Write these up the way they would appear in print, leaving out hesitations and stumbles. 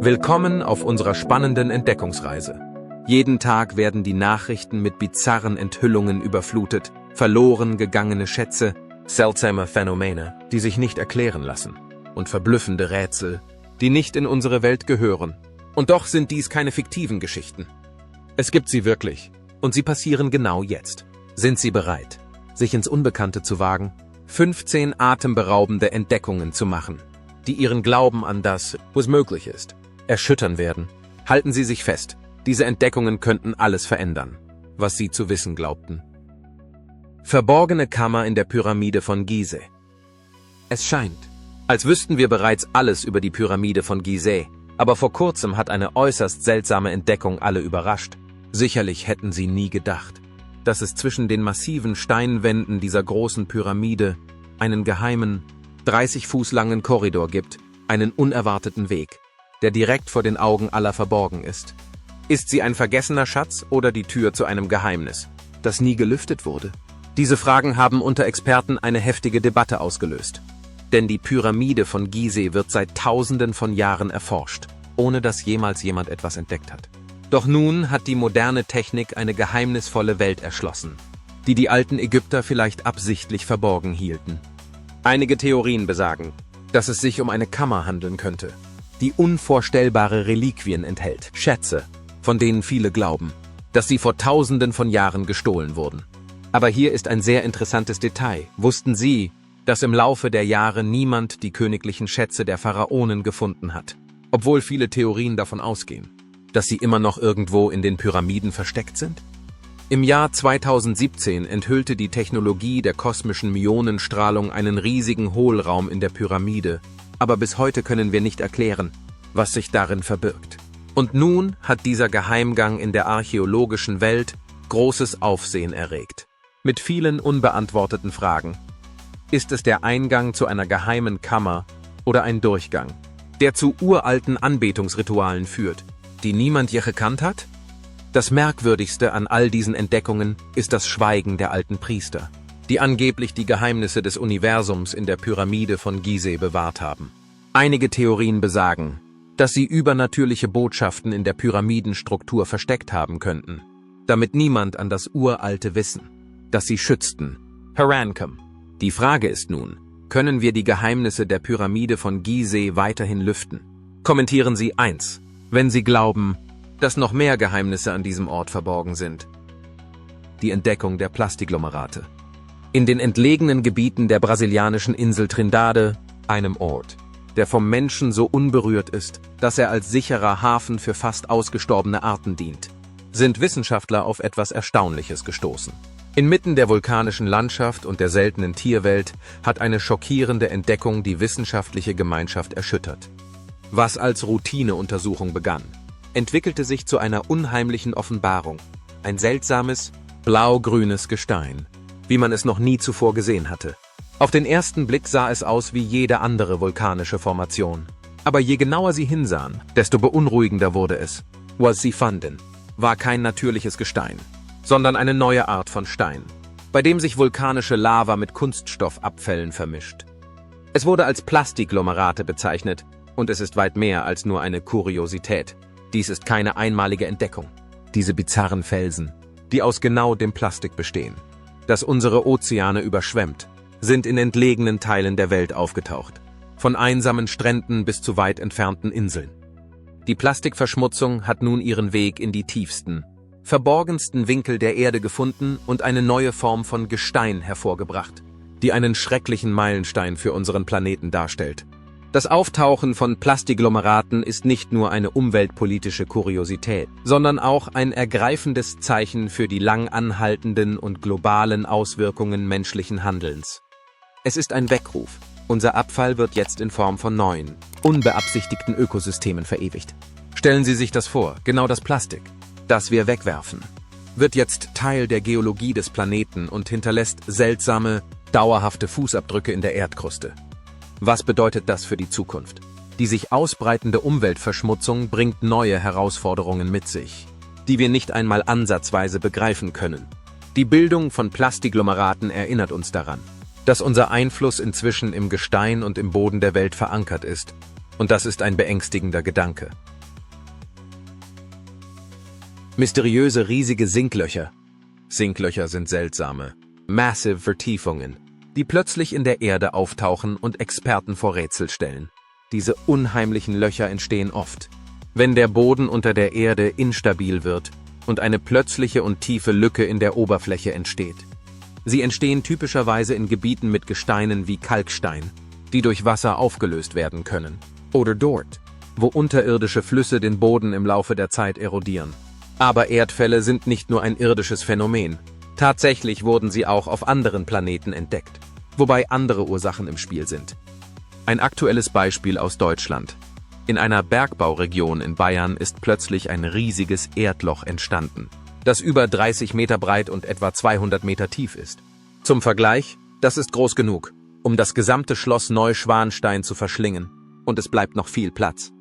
Willkommen auf unserer spannenden Entdeckungsreise. Jeden Tag werden die Nachrichten mit bizarren Enthüllungen überflutet, verloren gegangene Schätze, seltsame Phänomene, die sich nicht erklären lassen, und verblüffende Rätsel, die nicht in unsere Welt gehören. Und doch sind dies keine fiktiven Geschichten. Es gibt sie wirklich, und sie passieren genau jetzt. Sind Sie bereit, sich ins Unbekannte zu wagen, 15 atemberaubende Entdeckungen zu machen, die Ihren Glauben an das, was möglich ist, erschüttern werden? Halten Sie sich fest, diese Entdeckungen könnten alles verändern, was Sie zu wissen glaubten. Verborgene Kammer in der Pyramide von Gizeh. Es scheint, als wüssten wir bereits alles über die Pyramide von Gizeh, aber vor kurzem hat eine äußerst seltsame Entdeckung alle überrascht. Sicherlich hätten sie nie gedacht, dass es zwischen den massiven Steinwänden dieser großen Pyramide einen geheimen, 30 Fuß langen Korridor gibt, einen unerwarteten Weg, der direkt vor den Augen aller verborgen ist. Ist sie ein vergessener Schatz oder die Tür zu einem Geheimnis, das nie gelüftet wurde? Diese Fragen haben unter Experten eine heftige Debatte ausgelöst. Denn die Pyramide von Gizeh wird seit Tausenden von Jahren erforscht, ohne dass jemals jemand etwas entdeckt hat. Doch nun hat die moderne Technik eine geheimnisvolle Welt erschlossen, die die alten Ägypter vielleicht absichtlich verborgen hielten. Einige Theorien besagen, dass es sich um eine Kammer handeln könnte, die unvorstellbare Reliquien enthält, Schätze, von denen viele glauben, dass sie vor Tausenden von Jahren gestohlen wurden. Aber hier ist ein sehr interessantes Detail. Wussten Sie, dass im Laufe der Jahre niemand die königlichen Schätze der Pharaonen gefunden hat, obwohl viele Theorien davon ausgehen, dass sie immer noch irgendwo in den Pyramiden versteckt sind? Im Jahr 2017 enthüllte die Technologie der kosmischen Myonenstrahlung einen riesigen Hohlraum in der Pyramide, aber bis heute können wir nicht erklären, was sich darin verbirgt. Und nun hat dieser Geheimgang in der archäologischen Welt großes Aufsehen erregt, mit vielen unbeantworteten Fragen. Ist es der Eingang zu einer geheimen Kammer oder ein Durchgang, der zu uralten Anbetungsritualen führt, die niemand je gekannt hat? Das Merkwürdigste an all diesen Entdeckungen ist das Schweigen der alten Priester, die angeblich die Geheimnisse des Universums in der Pyramide von Gizeh bewahrt haben. Einige Theorien besagen, dass sie übernatürliche Botschaften in der Pyramidenstruktur versteckt haben könnten, damit niemand an das uralte Wissen, das sie schützten, herankommt. Die Frage ist nun, können wir die Geheimnisse der Pyramide von Gizeh weiterhin lüften? Kommentieren Sie 1, wenn Sie glauben, dass noch mehr Geheimnisse an diesem Ort verborgen sind. Die Entdeckung der Plastiglomerate. In den entlegenen Gebieten der brasilianischen Insel Trindade, einem Ort, der vom Menschen so unberührt ist, dass er als sicherer Hafen für fast ausgestorbene Arten dient, sind Wissenschaftler auf etwas Erstaunliches gestoßen. Inmitten der vulkanischen Landschaft und der seltenen Tierwelt hat eine schockierende Entdeckung die wissenschaftliche Gemeinschaft erschüttert. Was als Routineuntersuchung begann, entwickelte sich zu einer unheimlichen Offenbarung. Ein seltsames, blau-grünes Gestein, wie man es noch nie zuvor gesehen hatte. Auf den ersten Blick sah es aus wie jede andere vulkanische Formation. Aber je genauer sie hinsahen, desto beunruhigender wurde es. Was sie fanden, war kein natürliches Gestein, sondern eine neue Art von Stein, bei dem sich vulkanische Lava mit Kunststoffabfällen vermischt. Es wurde als Plastiglomerate bezeichnet, und es ist weit mehr als nur eine Kuriosität. Dies ist keine einmalige Entdeckung. Diese bizarren Felsen, die aus genau dem Plastik bestehen, das unsere Ozeane überschwemmt, sind in entlegenen Teilen der Welt aufgetaucht, von einsamen Stränden bis zu weit entfernten Inseln. Die Plastikverschmutzung hat nun ihren Weg in die tiefsten, verborgensten Winkel der Erde gefunden und eine neue Form von Gestein hervorgebracht, die einen schrecklichen Meilenstein für unseren Planeten darstellt. Das Auftauchen von Plastigglomeraten ist nicht nur eine umweltpolitische Kuriosität, sondern auch ein ergreifendes Zeichen für die lang anhaltenden und globalen Auswirkungen menschlichen Handelns. Es ist ein Weckruf. Unser Abfall wird jetzt in Form von neuen, unbeabsichtigten Ökosystemen verewigt. Stellen Sie sich das vor, genau das Plastik, das wir wegwerfen, wird jetzt Teil der Geologie des Planeten und hinterlässt seltsame, dauerhafte Fußabdrücke in der Erdkruste. Was bedeutet das für die Zukunft? Die sich ausbreitende Umweltverschmutzung bringt neue Herausforderungen mit sich, die wir nicht einmal ansatzweise begreifen können. Die Bildung von Plastigglomeraten erinnert uns daran, dass unser Einfluss inzwischen im Gestein und im Boden der Welt verankert ist. Und das ist ein beängstigender Gedanke. Mysteriöse riesige Sinklöcher. Sinklöcher sind seltsame, massive Vertiefungen, die plötzlich in der Erde auftauchen und Experten vor Rätsel stellen. Diese unheimlichen Löcher entstehen oft, wenn der Boden unter der Erde instabil wird und eine plötzliche und tiefe Lücke in der Oberfläche entsteht. Sie entstehen typischerweise in Gebieten mit Gesteinen wie Kalkstein, die durch Wasser aufgelöst werden können. Oder dort, wo unterirdische Flüsse den Boden im Laufe der Zeit erodieren. Aber Erdfälle sind nicht nur ein irdisches Phänomen. Tatsächlich wurden sie auch auf anderen Planeten entdeckt, wobei andere Ursachen im Spiel sind. Ein aktuelles Beispiel aus Deutschland. In einer Bergbauregion in Bayern ist plötzlich ein riesiges Erdloch entstanden, das über 30 Meter breit und etwa 200 Meter tief ist. Zum Vergleich, das ist groß genug, um das gesamte Schloss Neuschwanstein zu verschlingen, und es bleibt noch viel Platz.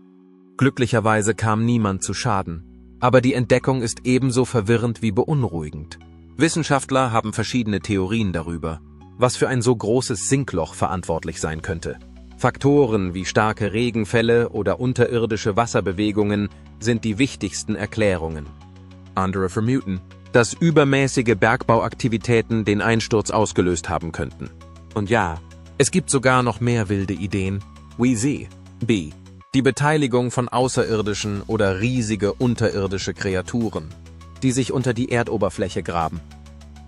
Glücklicherweise kam niemand zu Schaden, aber die Entdeckung ist ebenso verwirrend wie beunruhigend. Wissenschaftler haben verschiedene Theorien darüber, was für ein so großes Sinkloch verantwortlich sein könnte. Faktoren wie starke Regenfälle oder unterirdische Wasserbewegungen sind die wichtigsten Erklärungen. Andere vermuten, dass übermäßige Bergbauaktivitäten den Einsturz ausgelöst haben könnten. Und ja, es gibt sogar noch mehr wilde Ideen, wie sie. B. Die Beteiligung von außerirdischen oder riesige unterirdische Kreaturen, die sich unter die Erdoberfläche graben.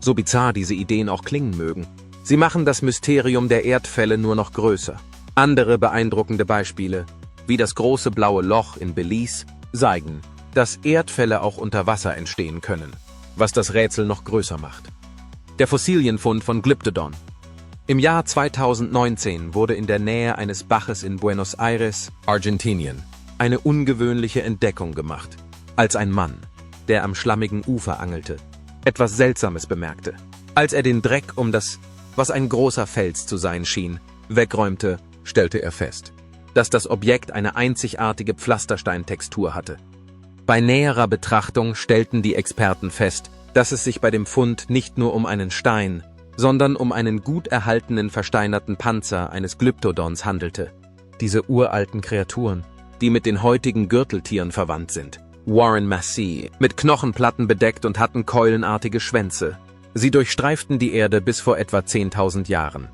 So bizarr diese Ideen auch klingen mögen, sie machen das Mysterium der Erdfälle nur noch größer. Andere beeindruckende Beispiele, wie das große blaue Loch in Belize, zeigen, dass Erdfälle auch unter Wasser entstehen können, was das Rätsel noch größer macht. Der Fossilienfund von Glyptodon. Im Jahr 2019 wurde in der Nähe eines Baches in Buenos Aires, Argentinien, eine ungewöhnliche Entdeckung gemacht, als ein Mann, der am schlammigen Ufer angelte, etwas Seltsames bemerkte. Als er den Dreck um das, was ein großer Fels zu sein schien, wegräumte, stellte er fest, dass das Objekt eine einzigartige Pflastersteintextur hatte. Bei näherer Betrachtung stellten die Experten fest, dass es sich bei dem Fund nicht nur um einen Stein, sondern um einen gut erhaltenen versteinerten Panzer eines Glyptodons handelte. Diese uralten Kreaturen, die mit den heutigen Gürteltieren verwandt sind, Warren Massey, mit Knochenplatten bedeckt und hatten keulenartige Schwänze. Sie durchstreiften die Erde bis vor etwa 10.000 Jahren.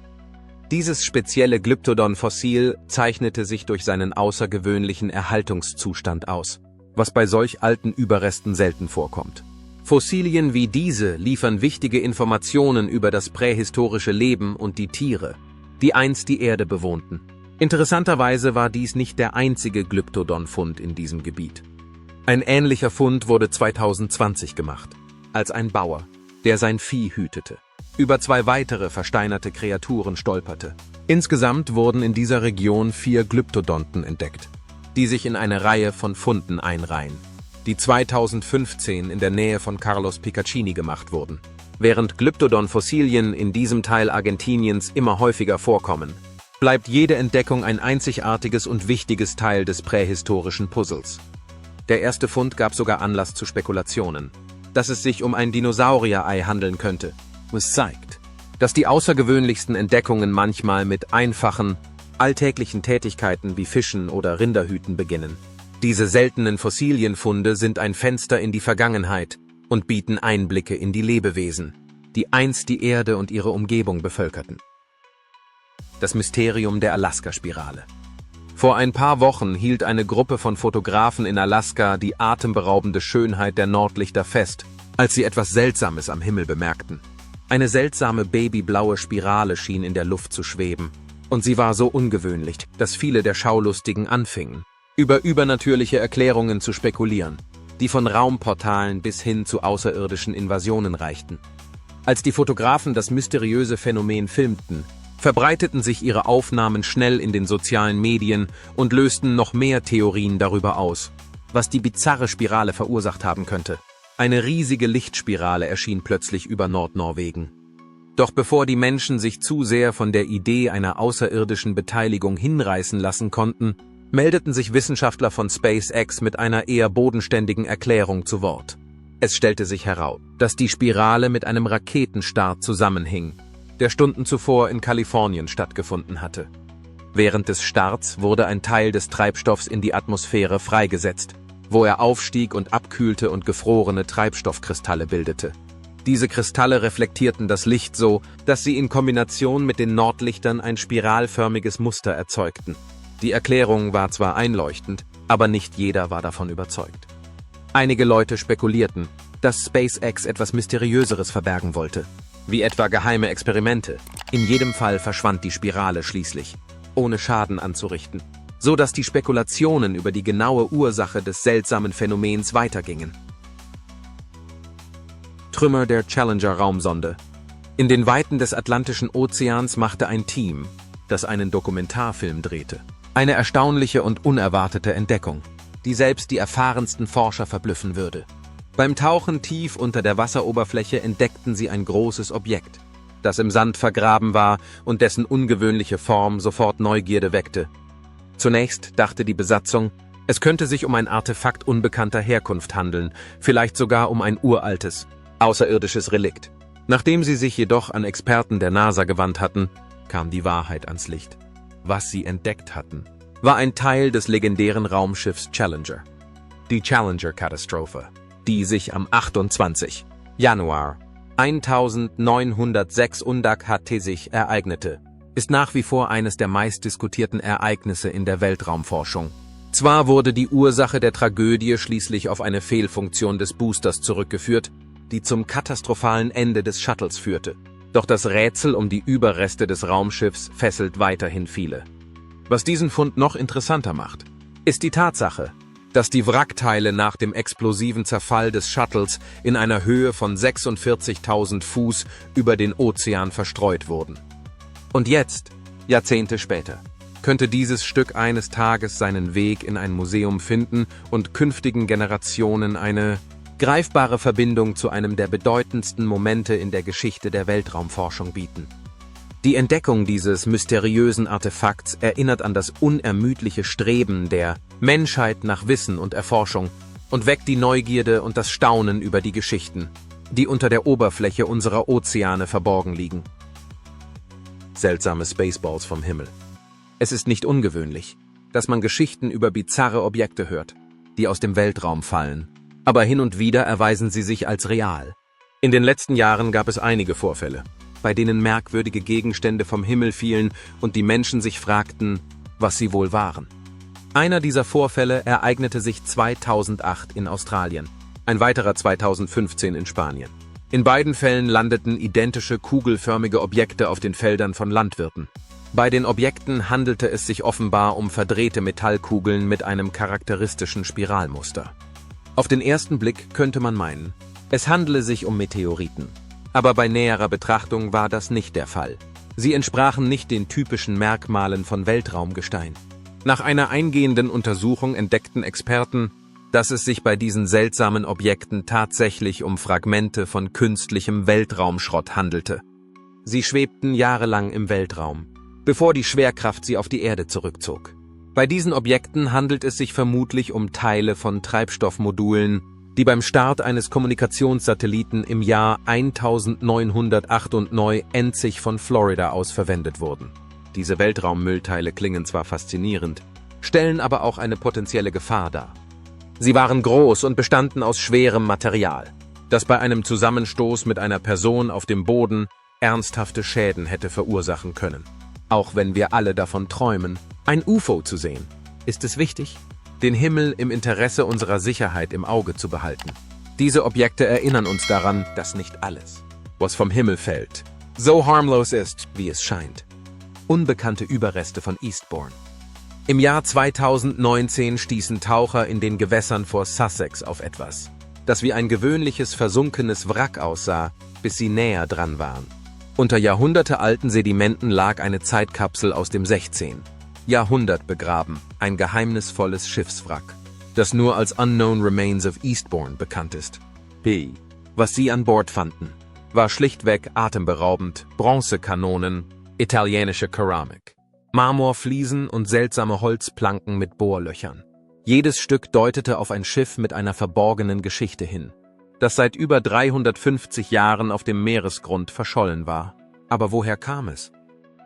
Dieses spezielle Glyptodon-Fossil zeichnete sich durch seinen außergewöhnlichen Erhaltungszustand aus, was bei solch alten Überresten selten vorkommt. Fossilien wie diese liefern wichtige Informationen über das prähistorische Leben und die Tiere, die einst die Erde bewohnten. Interessanterweise war dies nicht der einzige Glyptodon-Fund in diesem Gebiet. Ein ähnlicher Fund wurde 2020 gemacht, als ein Bauer, der sein Vieh hütete, über 2 weitere versteinerte Kreaturen stolperte. Insgesamt wurden in dieser Region 4 Glyptodonten entdeckt, die sich in eine Reihe von Funden einreihen, die 2015 in der Nähe von Carlos Picaccini gemacht wurden. Während Glyptodon-Fossilien in diesem Teil Argentiniens immer häufiger vorkommen, bleibt jede Entdeckung ein einzigartiges und wichtiges Teil des prähistorischen Puzzles. Der erste Fund gab sogar Anlass zu Spekulationen, dass es sich um ein Dinosaurier-Ei handeln könnte. Es zeigt, dass die außergewöhnlichsten Entdeckungen manchmal mit einfachen, alltäglichen Tätigkeiten wie Fischen oder Rinderhüten beginnen. Diese seltenen Fossilienfunde sind ein Fenster in die Vergangenheit und bieten Einblicke in die Lebewesen, die einst die Erde und ihre Umgebung bevölkerten. Das Mysterium der Alaska-Spirale. Vor ein paar Wochen hielt eine Gruppe von Fotografen in Alaska die atemberaubende Schönheit der Nordlichter fest, als sie etwas Seltsames am Himmel bemerkten. Eine seltsame babyblaue Spirale schien in der Luft zu schweben, und sie war so ungewöhnlich, dass viele der Schaulustigen anfingen, über übernatürliche Erklärungen zu spekulieren, die von Raumportalen bis hin zu außerirdischen Invasionen reichten. Als die Fotografen das mysteriöse Phänomen filmten, verbreiteten sich ihre Aufnahmen schnell in den sozialen Medien und lösten noch mehr Theorien darüber aus, was die bizarre Spirale verursacht haben könnte. Eine riesige Lichtspirale erschien plötzlich über Nordnorwegen. Doch bevor die Menschen sich zu sehr von der Idee einer außerirdischen Beteiligung hinreißen lassen konnten, meldeten sich Wissenschaftler von SpaceX mit einer eher bodenständigen Erklärung zu Wort. Es stellte sich heraus, dass die Spirale mit einem Raketenstart zusammenhing, der Stunden zuvor in Kalifornien stattgefunden hatte. Während des Starts wurde ein Teil des Treibstoffs in die Atmosphäre freigesetzt, wo er aufstieg und abkühlte und gefrorene Treibstoffkristalle bildete. Diese Kristalle reflektierten das Licht so, dass sie in Kombination mit den Nordlichtern ein spiralförmiges Muster erzeugten. Die Erklärung war zwar einleuchtend, aber nicht jeder war davon überzeugt. Einige Leute spekulierten, dass SpaceX etwas Mysteriöseres verbergen wollte, wie etwa geheime Experimente. In jedem Fall verschwand die Spirale schließlich, ohne Schaden anzurichten, so dass die Spekulationen über die genaue Ursache des seltsamen Phänomens weitergingen. Trümmer der Challenger-Raumsonde. In den Weiten des Atlantischen Ozeans machte ein Team, das einen Dokumentarfilm drehte, eine erstaunliche und unerwartete Entdeckung, die selbst die erfahrensten Forscher verblüffen würde. Beim Tauchen tief unter der Wasseroberfläche entdeckten sie ein großes Objekt, das im Sand vergraben war und dessen ungewöhnliche Form sofort Neugierde weckte. Zunächst dachte die Besatzung, es könnte sich um ein Artefakt unbekannter Herkunft handeln, vielleicht sogar um ein uraltes, außerirdisches Relikt. Nachdem sie sich jedoch an Experten der NASA gewandt hatten, kam die Wahrheit ans Licht. Was sie entdeckt hatten, war ein Teil des legendären Raumschiffs Challenger. Die Challenger-Katastrophe, die sich am 28. Januar 1986 ereignete, ist nach wie vor eines der meistdiskutierten Ereignisse in der Weltraumforschung. Zwar wurde die Ursache der Tragödie schließlich auf eine Fehlfunktion des Boosters zurückgeführt, die zum katastrophalen Ende des Shuttles führte. Doch das Rätsel um die Überreste des Raumschiffs fesselt weiterhin viele. Was diesen Fund noch interessanter macht, ist die Tatsache, dass die Wrackteile nach dem explosiven Zerfall des Shuttles in einer Höhe von 46.000 Fuß über den Ozean verstreut wurden. Und jetzt, Jahrzehnte später, könnte dieses Stück eines Tages seinen Weg in ein Museum finden und künftigen Generationen eine greifbare Verbindung zu einem der bedeutendsten Momente in der Geschichte der Weltraumforschung bieten. Die Entdeckung dieses mysteriösen Artefakts erinnert an das unermüdliche Streben der Menschheit nach Wissen und Erforschung und weckt die Neugierde und das Staunen über die Geschichten, die unter der Oberfläche unserer Ozeane verborgen liegen. Seltsame Spaceballs vom Himmel. Es ist nicht ungewöhnlich, dass man Geschichten über bizarre Objekte hört, die aus dem Weltraum fallen. Aber hin und wieder erweisen sie sich als real. In den letzten Jahren gab es einige Vorfälle, bei denen merkwürdige Gegenstände vom Himmel fielen und die Menschen sich fragten, was sie wohl waren. Einer dieser Vorfälle ereignete sich 2008 in Australien, ein weiterer 2015 in Spanien. In beiden Fällen landeten identische kugelförmige Objekte auf den Feldern von Landwirten. Bei den Objekten handelte es sich offenbar um verdrehte Metallkugeln mit einem charakteristischen Spiralmuster. Auf den ersten Blick könnte man meinen, es handele sich um Meteoriten. Aber bei näherer Betrachtung war das nicht der Fall. Sie entsprachen nicht den typischen Merkmalen von Weltraumgestein. Nach einer eingehenden Untersuchung entdeckten Experten, dass es sich bei diesen seltsamen Objekten tatsächlich um Fragmente von künstlichem Weltraumschrott handelte. Sie schwebten jahrelang im Weltraum, bevor die Schwerkraft sie auf die Erde zurückzog. Bei diesen Objekten handelt es sich vermutlich um Teile von Treibstoffmodulen, die beim Start eines Kommunikationssatelliten im Jahr 1998 von Florida aus verwendet wurden. Diese Weltraummüllteile klingen zwar faszinierend, stellen aber auch eine potenzielle Gefahr dar. Sie waren groß und bestanden aus schwerem Material, das bei einem Zusammenstoß mit einer Person auf dem Boden ernsthafte Schäden hätte verursachen können. Auch wenn wir alle davon träumen, ein UFO zu sehen, ist es wichtig, den Himmel im Interesse unserer Sicherheit im Auge zu behalten. Diese Objekte erinnern uns daran, dass nicht alles, was vom Himmel fällt, so harmlos ist, wie es scheint. Unbekannte Überreste von Eastbourne. Im Jahr 2019 stießen Taucher in den Gewässern vor Sussex auf etwas, das wie ein gewöhnliches versunkenes Wrack aussah, bis sie näher dran waren. Unter jahrhundertealten Sedimenten lag eine Zeitkapsel aus dem 16. Jahrhundert begraben, ein geheimnisvolles Schiffswrack, das nur als Unknown Remains of Eastbourne bekannt ist. Was sie an Bord fanden, war schlichtweg atemberaubend: Bronzekanonen, italienische Keramik, Marmorfliesen und seltsame Holzplanken mit Bohrlöchern. Jedes Stück deutete auf ein Schiff mit einer verborgenen Geschichte hin, das seit über 350 Jahren auf dem Meeresgrund verschollen war. Aber woher kam es?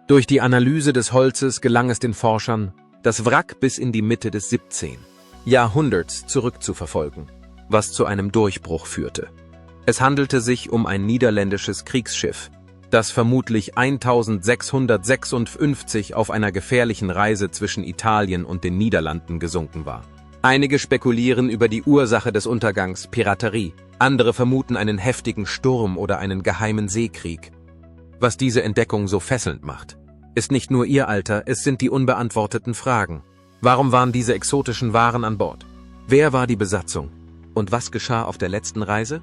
Durch die Analyse des Holzes gelang es den Forschern, das Wrack bis in die Mitte des 17. Jahrhunderts zurückzuverfolgen, was zu einem Durchbruch führte. Es handelte sich um ein niederländisches Kriegsschiff, das vermutlich 1656 auf einer gefährlichen Reise zwischen Italien und den Niederlanden gesunken war. Einige spekulieren über die Ursache des Untergangs, Piraterie, andere vermuten einen heftigen Sturm oder einen geheimen Seekrieg. Was diese Entdeckung so fesselnd macht, ist nicht nur ihr Alter, es sind die unbeantworteten Fragen. Warum waren diese exotischen Waren an Bord? Wer war die Besatzung? Und was geschah auf der letzten Reise?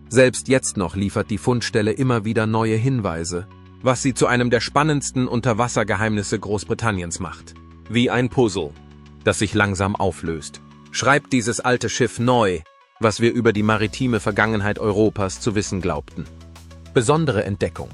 Selbst jetzt noch liefert die Fundstelle immer wieder neue Hinweise, was sie zu einem der spannendsten Unterwassergeheimnisse Großbritanniens macht. Wie ein Puzzle, das sich langsam auflöst, schreibt dieses alte Schiff neu, was wir über die maritime Vergangenheit Europas zu wissen glaubten. Besondere Entdeckung.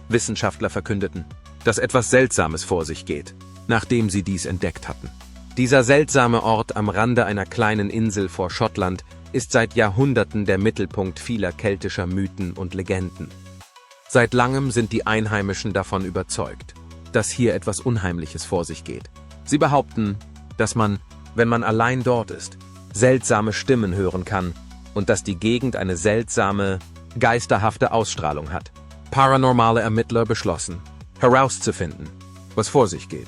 Wissenschaftler verkündeten, dass etwas Seltsames vor sich geht, nachdem sie dies entdeckt hatten. Dieser seltsame Ort am Rande einer kleinen Insel vor Schottland ist seit Jahrhunderten der Mittelpunkt vieler keltischer Mythen und Legenden. Seit langem sind die Einheimischen davon überzeugt, dass hier etwas Unheimliches vor sich geht. Sie behaupten, dass man, wenn man allein dort ist, seltsame Stimmen hören kann und dass die Gegend eine seltsame, geisterhafte Ausstrahlung hat. Paranormale Ermittler beschlossen, herauszufinden, was vor sich geht.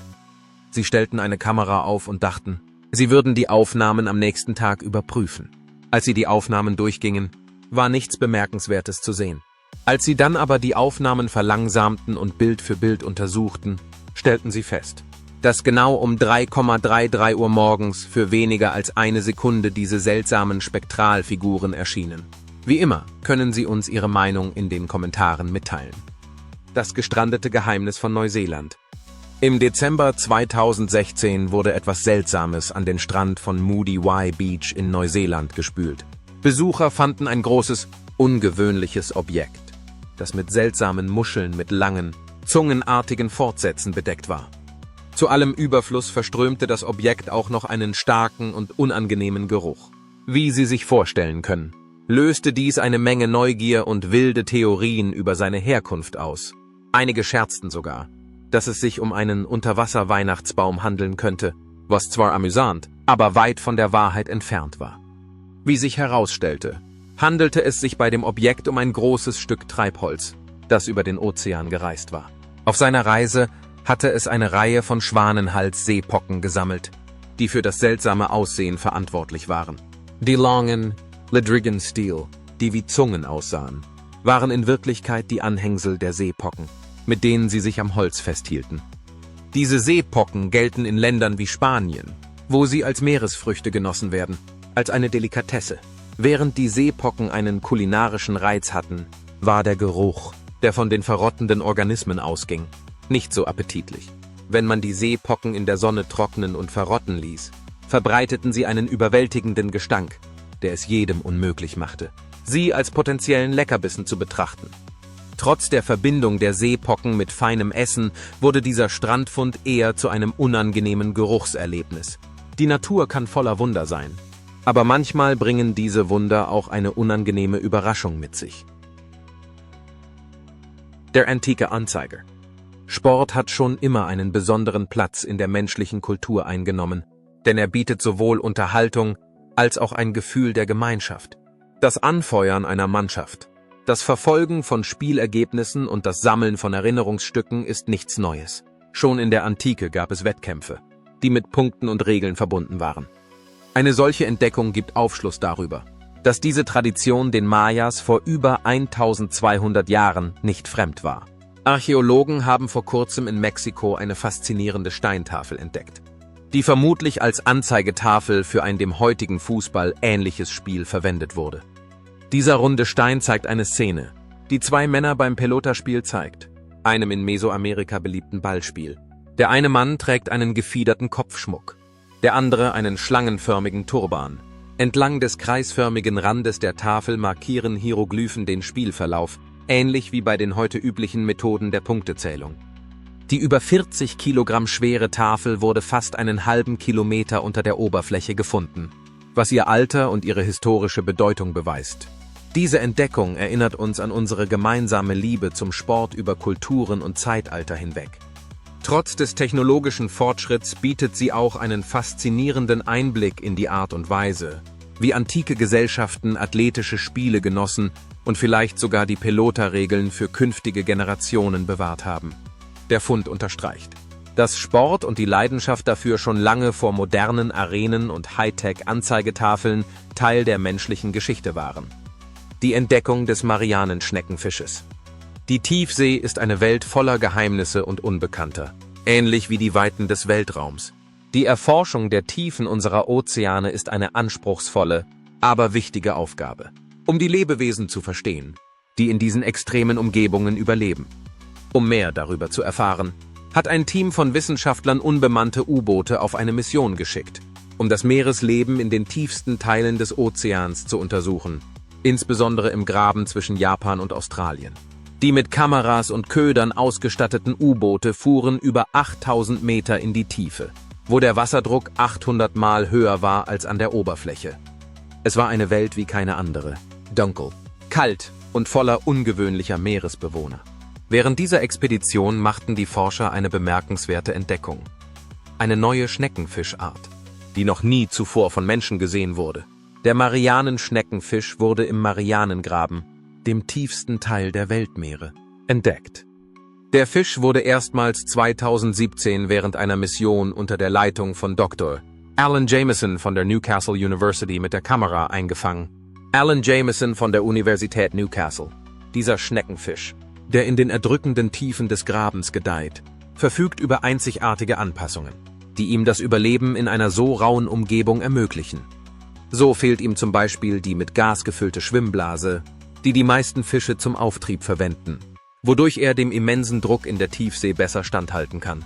Sie stellten eine Kamera auf und dachten, sie würden die Aufnahmen am nächsten Tag überprüfen. Als sie die Aufnahmen durchgingen, war nichts Bemerkenswertes zu sehen. Als sie dann aber die Aufnahmen verlangsamten und Bild für Bild untersuchten, stellten sie fest, dass genau um 3,33 Uhr morgens für weniger als eine Sekunde diese seltsamen Spektralfiguren erschienen. Wie immer können Sie uns Ihre Meinung in den Kommentaren mitteilen. Das gestrandete Geheimnis von Neuseeland. Im Dezember 2016 wurde etwas Seltsames an den Strand von Moody Y Beach in Neuseeland gespült. Besucher fanden ein großes, ungewöhnliches Objekt, das mit seltsamen Muscheln mit langen, zungenartigen Fortsätzen bedeckt war. Zu allem Überfluss verströmte das Objekt auch noch einen starken und unangenehmen Geruch. Wie Sie sich vorstellen können, löste dies eine Menge Neugier und wilde Theorien über seine Herkunft aus. Einige scherzten sogar, dass es sich um einen Unterwasser-Weihnachtsbaum handeln könnte, was zwar amüsant, aber weit von der Wahrheit entfernt war. Wie sich herausstellte, handelte es sich bei dem Objekt um ein großes Stück Treibholz, das über den Ozean gereist war. Auf seiner Reise hatte es eine Reihe von Schwanenhals-Seepocken gesammelt, die für das seltsame Aussehen verantwortlich waren. Die langen Ledrigan-Steel, die wie Zungen aussahen, waren in Wirklichkeit die Anhängsel der Seepocken, mit denen sie sich am Holz festhielten. Diese Seepocken gelten in Ländern wie Spanien, wo sie als Meeresfrüchte genossen werden, als eine Delikatesse. Während die Seepocken einen kulinarischen Reiz hatten, war der Geruch, der von den verrottenden Organismen ausging, nicht so appetitlich. Wenn man die Seepocken in der Sonne trocknen und verrotten ließ, verbreiteten sie einen überwältigenden Gestank, der es jedem unmöglich machte, sie als potenziellen Leckerbissen zu betrachten. Trotz der Verbindung der Seepocken mit feinem Essen wurde dieser Strandfund eher zu einem unangenehmen Geruchserlebnis. Die Natur kann voller Wunder sein, aber manchmal bringen diese Wunder auch eine unangenehme Überraschung mit sich. Der antike Anzeiger. Sport hat schon immer einen besonderen Platz in der menschlichen Kultur eingenommen, denn er bietet sowohl Unterhaltung als auch ein Gefühl der Gemeinschaft. Das Anfeuern einer Mannschaft, das Verfolgen von Spielergebnissen und das Sammeln von Erinnerungsstücken ist nichts Neues. Schon in der Antike gab es Wettkämpfe, die mit Punkten und Regeln verbunden waren. Eine solche Entdeckung gibt Aufschluss darüber, dass diese Tradition den Mayas vor über 1200 Jahren nicht fremd war. Archäologen haben vor kurzem in Mexiko eine faszinierende Steintafel entdeckt, die vermutlich als Anzeigetafel für ein dem heutigen Fußball ähnliches Spiel verwendet wurde. Dieser runde Stein zeigt eine Szene, die zwei Männer beim Pelotaspiel zeigt, einem in Mesoamerika beliebten Ballspiel. Der eine Mann trägt einen gefiederten Kopfschmuck, der andere einen schlangenförmigen Turban. Entlang des kreisförmigen Randes der Tafel markieren Hieroglyphen den Spielverlauf, ähnlich wie bei den heute üblichen Methoden der Punktezählung. Die über 40 Kilogramm schwere Tafel wurde fast einen halben Kilometer unter der Oberfläche gefunden, was ihr Alter und ihre historische Bedeutung beweist. Diese Entdeckung erinnert uns an unsere gemeinsame Liebe zum Sport über Kulturen und Zeitalter hinweg. Trotz des technologischen Fortschritts bietet sie auch einen faszinierenden Einblick in die Art und Weise, wie antike Gesellschaften athletische Spiele genossen und vielleicht sogar die Pelota-Regeln für künftige Generationen bewahrt haben. Der Fund unterstreicht, dass Sport und die Leidenschaft dafür schon lange vor modernen Arenen und Hightech-Anzeigetafeln Teil der menschlichen Geschichte waren. Die Entdeckung des Marianenschneckenfisches. Die Tiefsee ist eine Welt voller Geheimnisse und Unbekannter, ähnlich wie die Weiten des Weltraums. Die Erforschung der Tiefen unserer Ozeane ist eine anspruchsvolle, aber wichtige Aufgabe, um die Lebewesen zu verstehen, die in diesen extremen Umgebungen überleben. Um mehr darüber zu erfahren, hat ein Team von Wissenschaftlern unbemannte U-Boote auf eine Mission geschickt, um das Meeresleben in den tiefsten Teilen des Ozeans zu untersuchen, insbesondere im Graben zwischen Japan und Australien. Die mit Kameras und Ködern ausgestatteten U-Boote fuhren über 8000 Meter in die Tiefe, wo der Wasserdruck 800 Mal höher war als an der Oberfläche. Es war eine Welt wie keine andere, dunkel, kalt und voller ungewöhnlicher Meeresbewohner. Während dieser Expedition machten die Forscher eine bemerkenswerte Entdeckung. Eine neue Schneckenfischart, die noch nie zuvor von Menschen gesehen wurde. Der Marianenschneckenfisch wurde im Marianengraben, dem tiefsten Teil der Weltmeere, entdeckt. Der Fisch wurde erstmals 2017 während einer Mission unter der Leitung von Dr. Alan Jameson von der Newcastle University mit der Kamera eingefangen. Alan Jameson von der Universität Newcastle. Dieser Schneckenfisch, der in den erdrückenden Tiefen des Grabens gedeiht, verfügt über einzigartige Anpassungen, die ihm das Überleben in einer so rauen Umgebung ermöglichen. So fehlt ihm zum Beispiel die mit Gas gefüllte Schwimmblase, die die meisten Fische zum Auftrieb verwenden, wodurch er dem immensen Druck in der Tiefsee besser standhalten kann.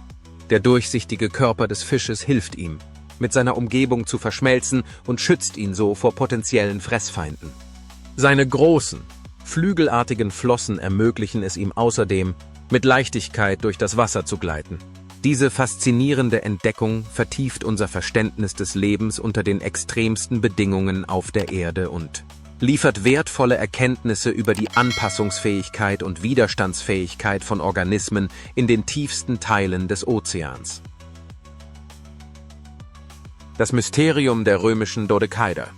Der durchsichtige Körper des Fisches hilft ihm, mit seiner Umgebung zu verschmelzen und schützt ihn so vor potenziellen Fressfeinden. Seine großen, flügelartigen Flossen ermöglichen es ihm außerdem, mit Leichtigkeit durch das Wasser zu gleiten. Diese faszinierende Entdeckung vertieft unser Verständnis des Lebens unter den extremsten Bedingungen auf der Erde und liefert wertvolle Erkenntnisse über die Anpassungsfähigkeit und Widerstandsfähigkeit von Organismen in den tiefsten Teilen des Ozeans. Das Mysterium der römischen Dodekaider.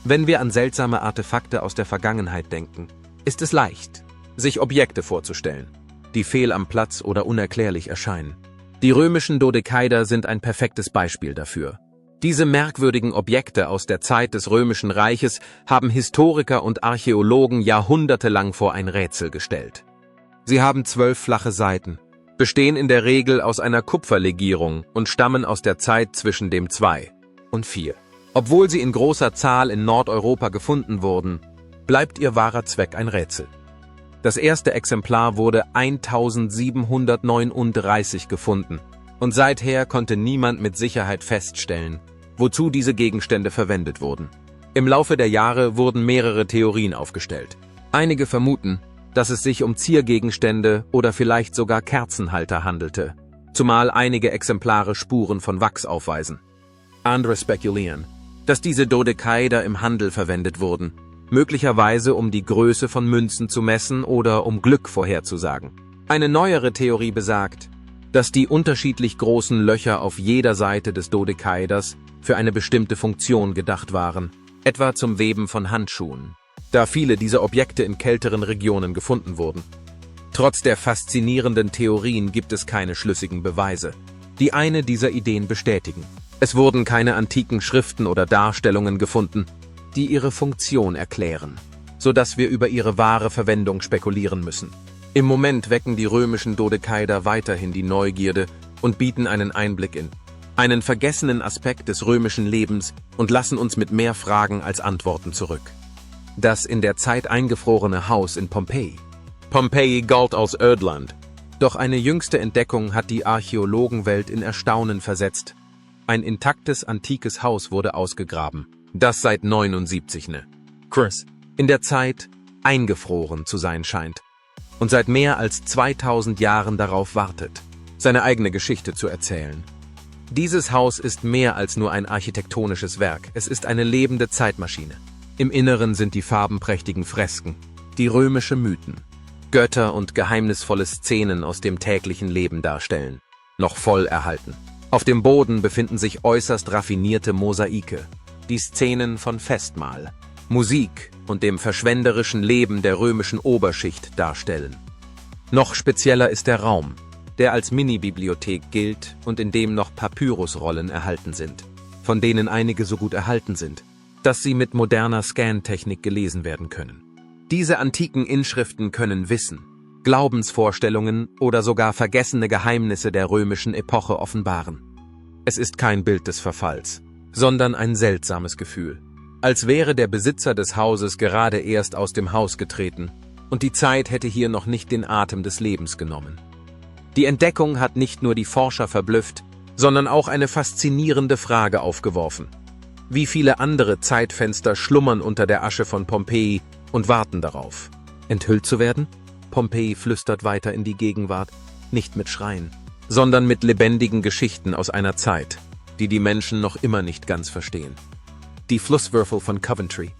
Wenn wir an seltsame Artefakte aus der Vergangenheit denken, ist es leicht, sich Objekte vorzustellen, die fehl am Platz oder unerklärlich erscheinen. Die römischen Dodekaider sind ein perfektes Beispiel dafür. Diese merkwürdigen Objekte aus der Zeit des Römischen Reiches haben Historiker und Archäologen jahrhundertelang vor ein Rätsel gestellt. Sie haben 12 flache Seiten, bestehen in der Regel aus einer Kupferlegierung und stammen aus der Zeit zwischen dem 2 und 4. Obwohl sie in großer Zahl in Nordeuropa gefunden wurden, bleibt ihr wahrer Zweck ein Rätsel. Das erste Exemplar wurde 1739 gefunden und seither konnte niemand mit Sicherheit feststellen, wozu diese Gegenstände verwendet wurden. Im Laufe der Jahre wurden mehrere Theorien aufgestellt. Einige vermuten, dass es sich um Ziergegenstände oder vielleicht sogar Kerzenhalter handelte, zumal einige Exemplare Spuren von Wachs aufweisen. Andere spekulieren, dass diese Dodekaider im Handel verwendet wurden, möglicherweise um die Größe von Münzen zu messen oder um Glück vorherzusagen. Eine neuere Theorie besagt, dass die unterschiedlich großen Löcher auf jeder Seite des Dodekaiders für eine bestimmte Funktion gedacht waren, etwa zum Weben von Handschuhen, da viele dieser Objekte in kälteren Regionen gefunden wurden. Trotz der faszinierenden Theorien gibt es keine schlüssigen Beweise, die eine dieser Ideen bestätigen. Es wurden keine antiken Schriften oder Darstellungen gefunden, die ihre Funktion erklären, sodass wir über ihre wahre Verwendung spekulieren müssen. Im Moment wecken die römischen Dodekaider weiterhin die Neugierde und bieten einen Einblick in einen vergessenen Aspekt des römischen Lebens und lassen uns mit mehr Fragen als Antworten zurück. Das in der Zeit eingefrorene Haus in Pompeji. Pompeji galt als Ödland. Doch eine jüngste Entdeckung hat die Archäologenwelt in Erstaunen versetzt. Ein intaktes antikes Haus wurde ausgegraben, das seit 79 in der Zeit eingefroren zu sein scheint und seit mehr als 2000 Jahren darauf wartet, seine eigene Geschichte zu erzählen. Dieses Haus ist mehr als nur ein architektonisches Werk, es ist eine lebende Zeitmaschine. Im Inneren sind die farbenprächtigen Fresken, die römische Mythen, Götter und geheimnisvolle Szenen aus dem täglichen Leben darstellen, noch voll erhalten. Auf dem Boden befinden sich äußerst raffinierte Mosaike, die Szenen von Festmahl, Musik und dem verschwenderischen Leben der römischen Oberschicht darstellen. Noch spezieller ist der Raum, der als Mini-Bibliothek gilt und in dem noch Papyrusrollen erhalten sind, von denen einige so gut erhalten sind, dass sie mit moderner Scantechnik gelesen werden können. Diese antiken Inschriften können Wissen, Glaubensvorstellungen oder sogar vergessene Geheimnisse der römischen Epoche offenbaren. Es ist kein Bild des Verfalls, sondern ein seltsames Gefühl, als wäre der Besitzer des Hauses gerade erst aus dem Haus getreten und die Zeit hätte hier noch nicht den Atem des Lebens genommen. Die Entdeckung hat nicht nur die Forscher verblüfft, sondern auch eine faszinierende Frage aufgeworfen. Wie viele andere Zeitfenster schlummern unter der Asche von Pompeji und warten darauf, enthüllt zu werden? Pompeji flüstert weiter in die Gegenwart, nicht mit Schreien, sondern mit lebendigen Geschichten aus einer Zeit, die die Menschen noch immer nicht ganz verstehen. Die Flusswürfel von Coventry.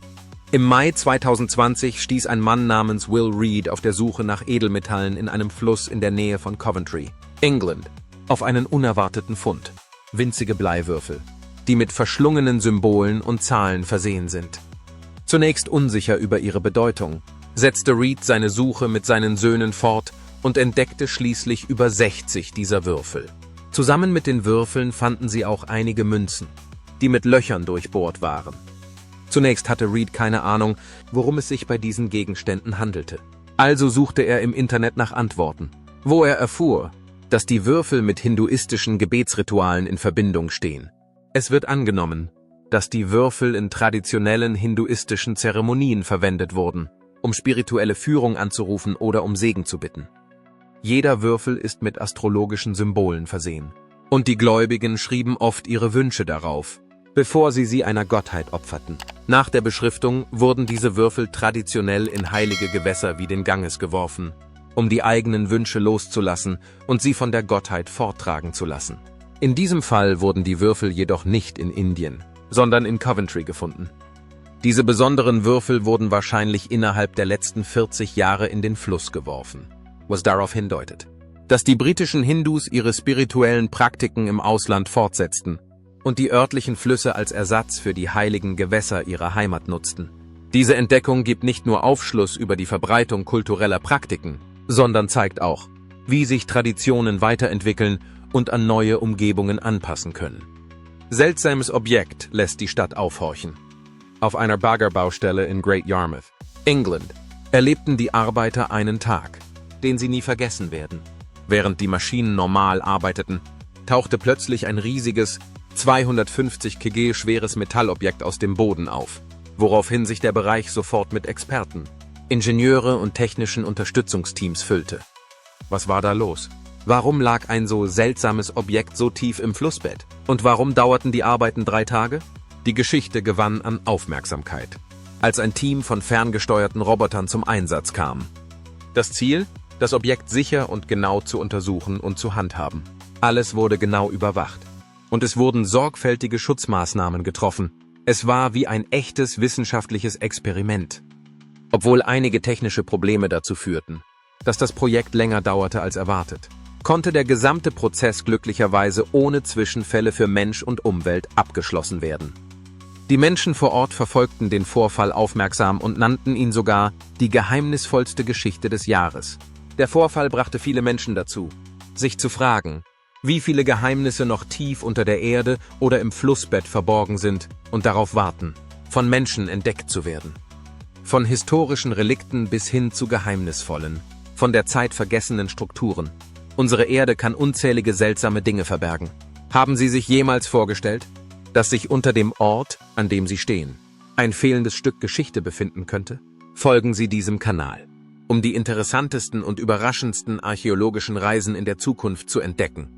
Im Mai 2020 stieß ein Mann namens Will Reed auf der Suche nach Edelmetallen in einem Fluss in der Nähe von Coventry, England, auf einen unerwarteten Fund. Winzige Bleiwürfel, die mit verschlungenen Symbolen und Zahlen versehen sind. Zunächst unsicher über ihre Bedeutung, setzte Reed seine Suche mit seinen Söhnen fort und entdeckte schließlich über 60 dieser Würfel. Zusammen mit den Würfeln fanden sie auch einige Münzen, die mit Löchern durchbohrt waren. Zunächst hatte Reed keine Ahnung, worum es sich bei diesen Gegenständen handelte. Also suchte er im Internet nach Antworten, wo er erfuhr, dass die Würfel mit hinduistischen Gebetsritualen in Verbindung stehen. Es wird angenommen, dass die Würfel in traditionellen hinduistischen Zeremonien verwendet wurden, um spirituelle Führung anzurufen oder um Segen zu bitten. Jeder Würfel ist mit astrologischen Symbolen versehen. Und die Gläubigen schrieben oft ihre Wünsche darauf, bevor sie einer Gottheit opferten. Nach der Beschriftung wurden diese Würfel traditionell in heilige Gewässer wie den Ganges geworfen, um die eigenen Wünsche loszulassen und sie von der Gottheit vortragen zu lassen. In diesem Fall wurden die Würfel jedoch nicht in Indien, sondern in Coventry gefunden. Diese besonderen Würfel wurden wahrscheinlich innerhalb der letzten 40 Jahre in den Fluss geworfen, was darauf hindeutet, dass die britischen Hindus ihre spirituellen Praktiken im Ausland fortsetzten und die örtlichen Flüsse als Ersatz für die heiligen Gewässer ihrer Heimat nutzten. Diese Entdeckung gibt nicht nur Aufschluss über die Verbreitung kultureller Praktiken, sondern zeigt auch, wie sich Traditionen weiterentwickeln und an neue Umgebungen anpassen können. Seltsames Objekt lässt die Stadt aufhorchen. Auf einer Baggerbaustelle in Great Yarmouth, England, erlebten die Arbeiter einen Tag, den sie nie vergessen werden. Während die Maschinen normal arbeiteten, tauchte plötzlich ein riesiges, 250 kg schweres Metallobjekt aus dem Boden auf, woraufhin sich der Bereich sofort mit Experten, Ingenieure und technischen Unterstützungsteams füllte. Was war da los? Warum lag ein so seltsames Objekt so tief im Flussbett? Und warum dauerten die Arbeiten 3 Tage? Die Geschichte gewann an Aufmerksamkeit, als ein Team von ferngesteuerten Robotern zum Einsatz kam. Das Ziel? Das Objekt sicher und genau zu untersuchen und zu handhaben. Alles wurde genau überwacht. Und es wurden sorgfältige Schutzmaßnahmen getroffen. Es war wie ein echtes wissenschaftliches Experiment. Obwohl einige technische Probleme dazu führten, dass das Projekt länger dauerte als erwartet, konnte der gesamte Prozess glücklicherweise ohne Zwischenfälle für Mensch und Umwelt abgeschlossen werden. Die Menschen vor Ort verfolgten den Vorfall aufmerksam und nannten ihn sogar die geheimnisvollste Geschichte des Jahres. Der Vorfall brachte viele Menschen dazu, sich zu fragen, wie viele Geheimnisse noch tief unter der Erde oder im Flussbett verborgen sind und darauf warten, von Menschen entdeckt zu werden. Von historischen Relikten bis hin zu geheimnisvollen, von der Zeit vergessenen Strukturen. Unsere Erde kann unzählige seltsame Dinge verbergen. Haben Sie sich jemals vorgestellt, dass sich unter dem Ort, an dem Sie stehen, ein fehlendes Stück Geschichte befinden könnte? Folgen Sie diesem Kanal, um die interessantesten und überraschendsten archäologischen Reisen in der Zukunft zu entdecken.